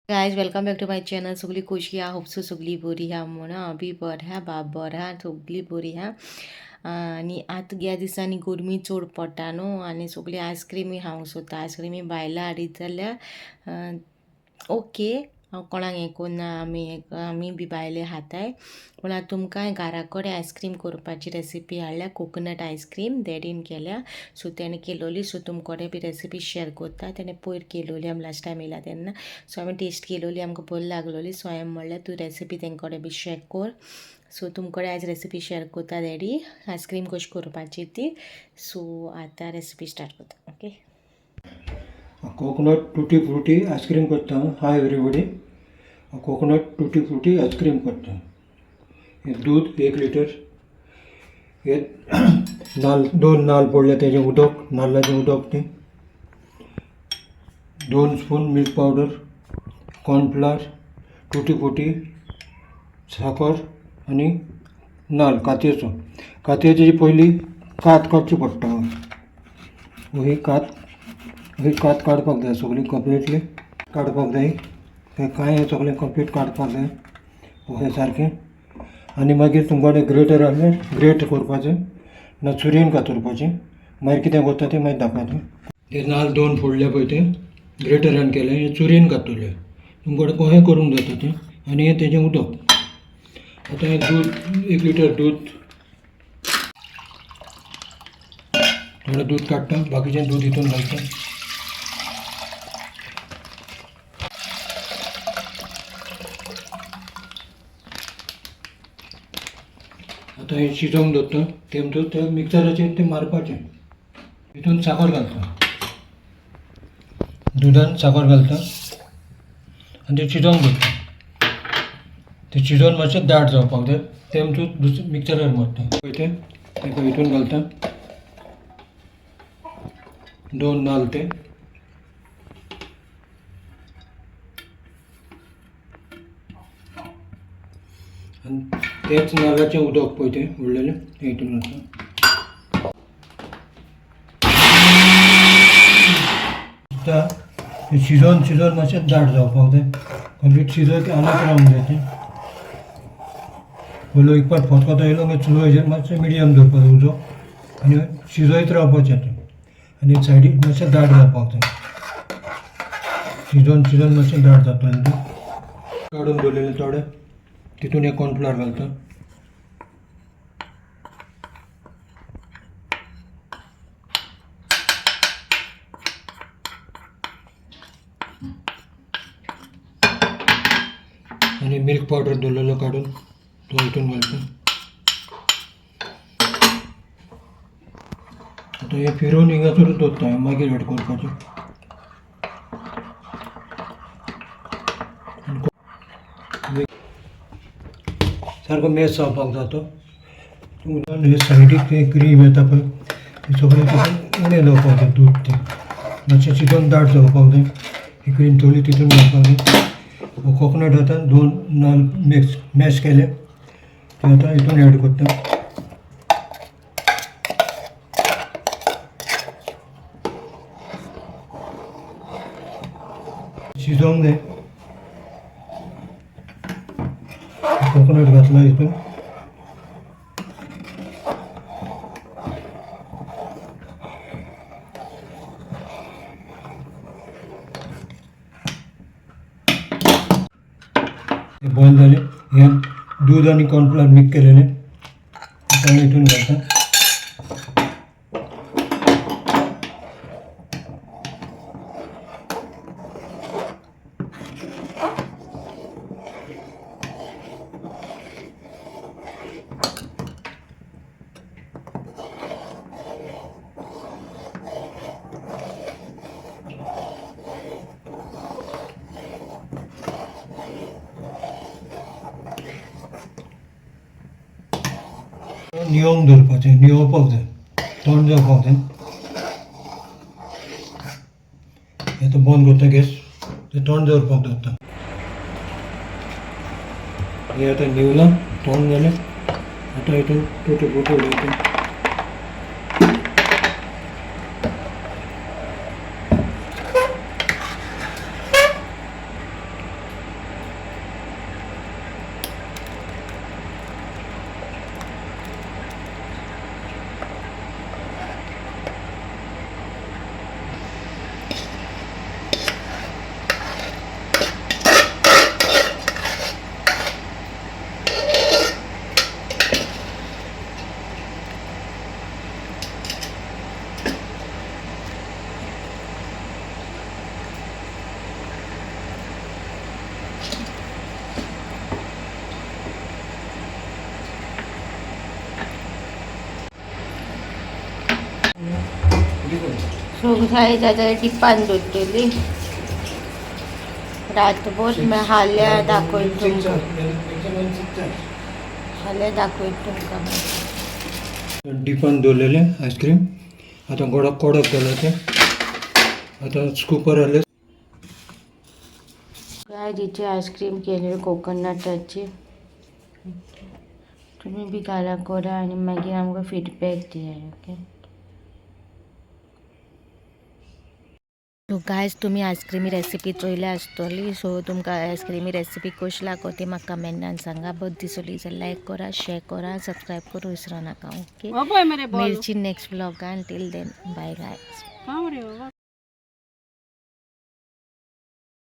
Guys welcome back to my channel. सगळी कशी आहा? होप सो सगळी बरी आहा म्हणा. आमी बरें आहा, बाब बरें आहा, सगळी बरी आहा. आनी आतां ह्या दिसांनी गरमी चड पडटा न्हू आनी सगळी आयस्क्रीमी खावंक सोदता. आयस्क्रीमी भायल्या हाडीत जाल्यार ओके हांव कोणाक हें करना, आमी बी भायले खाताय. पूण आतां तुमकां घरा कडेन आयस्क्रीम करपाची रेसिपी हाडल्या. कोकोनट आयस्क्रीम डॅडीन केल्या. सो तेणें केलोली, सो तुमकोडे बी रेसिपी शेअर करता. तेणें पयर केलोली, आमी लास्ट टायम येयला तेन्ना. सो हांवें टेस्ट केलोली, आमकां बरी लागलोली. सो हांवें म्हणलें तूं रेसिपी तेंकोडे बी शेअर कर. सो तुमकोडे आयज रेसिपी शेअर करता डॅडी, आयस्क्रीम कशी करपाची ती. सो आतां रेसिपी स्टार्ट करता. Okay. Coconut tutti frutti ice cream करता. Hi everybody. Coconut tutti frutti ice cream करता. हे दूध 1 लिटर. हे दोन नाल्ल पडले तेजें उदक, नाल्लाचें उदक तें. 2 spoon milk powder, cornflour, tutti frutti, साखर आनी नाल्ल कातयेची पयली कात काडची पडटा. ही कात काडपाक जाय सगळी कंप्लीटली काडपाक जाय. तें कांय सगळें कंप्लीट काडपाक जाय हे सारकें. आनी मागीर तुमकोडे ग्रेटर आहल्यार ग्रेट करपाचें ना चुरीन कातरपाचें. मागीर कितें करता तें मागीर दाखयता. हे नाल्ल 2 फोडले पळय तें ग्रेटरान केलें, हे चुरीन कातरले. तुमकोडे कशें करूंक जाता तें. आनी हें तेजें उदक. आतां हें दूद 1 लिटर दूद, थोडें दूद काडटा, बाकीचें दूद हितून घालता. आतां हें शिजोवंक दवरता. तेमतून तें मिक्सराचेर तें मारपाचें. हितून साखर घालता, दुदान साखर घालता आनी तें शिजोवंक दवरता. तें शिजोवन मातशें दाट जावपाक जाय. तेमतून मिक्सरार मारता पळय तें तेका हितून घालता. 2 नाल्ल ते आनी तेच नाल्लाचें उदक पळय तें उरलेलें तें हितून घालता. तें शिजोवन मातशें दाट जावपाक जाय. कंप्लीट शिजत हालत रावंक जाय तें. पयलो एक पाट फतकोतो येयलो मागीर चुलो हेजेर मातशें मिडियम दवरपाचो उजो आनी शिजयत रावपाचें तें. आनी सायडीक मातशें दाट जावपाक जाय. शिजोवन मातशें दाट जातलें तें. काडून दवरलेलें थोडें तितून हे कॉर्नफ्लावर घालता. आनी मिल्क पावडर दवरलेलो काडून तो हितून घालता. आतां हें फिरोवन हिंगासरूच दवरता, मागीर एड करपाचें. सारको मॅश जावपाक जाय तो. हे सायडीक तें क्रीम येता पळय तें सगळें तितून उणें जावपाक जाय. दूद तें मातशें शिजोवन दाट जावपाक जाय. ही क्रीम थोडी तितून घालपाक जाय. कोकोनट आतां 2 नाल्ल मॅश केले ते आतां हितून एड करता. शिजोवंक जाय. कोकोनट घातला हितून. बॉईल जालें. हे दूध आनी कॉर्नफ्लावर मिक्स केलेलें आतां हितून घालता. निवोवंक दवरपाचें, निवोवपाक जाय, थंड जावपाक जाय. आतां बंद करता गॅस. तें थंड दवरपाक दवरता. हें आतां निवलां, थंड जालें. आतां हितून टूटी फ्रूटी उडयता. सो गाइस आता टिपान दवरलेली रातभर हाल्या दाखयत तुमकां हाल्या दाखयत तुमकां डिपान दवरलेले आईस्क्रीम आता कडक कडक झालं ते आता स्कूपर आले काय जिची आईस्क्रीम केली कोकोनटाची तुम्ही बी घाला करा आणि मागीर आमकां फीडबॅक दिया ओके सो गायज तुम्ही आयस्क्रीमी रेसिपी चोयल्या आसतली सो तुमकां आयस्क्रीमी रेसिपी कशी लागो ती म्हाका कमेंटान सांगा बरी दिसली जाल्यार लायक करा शेअर करा सबस्क्राईब करूं विसरू नाका ओके मिरची नेक्स्ट व्लॉगान टील देन बाय गायज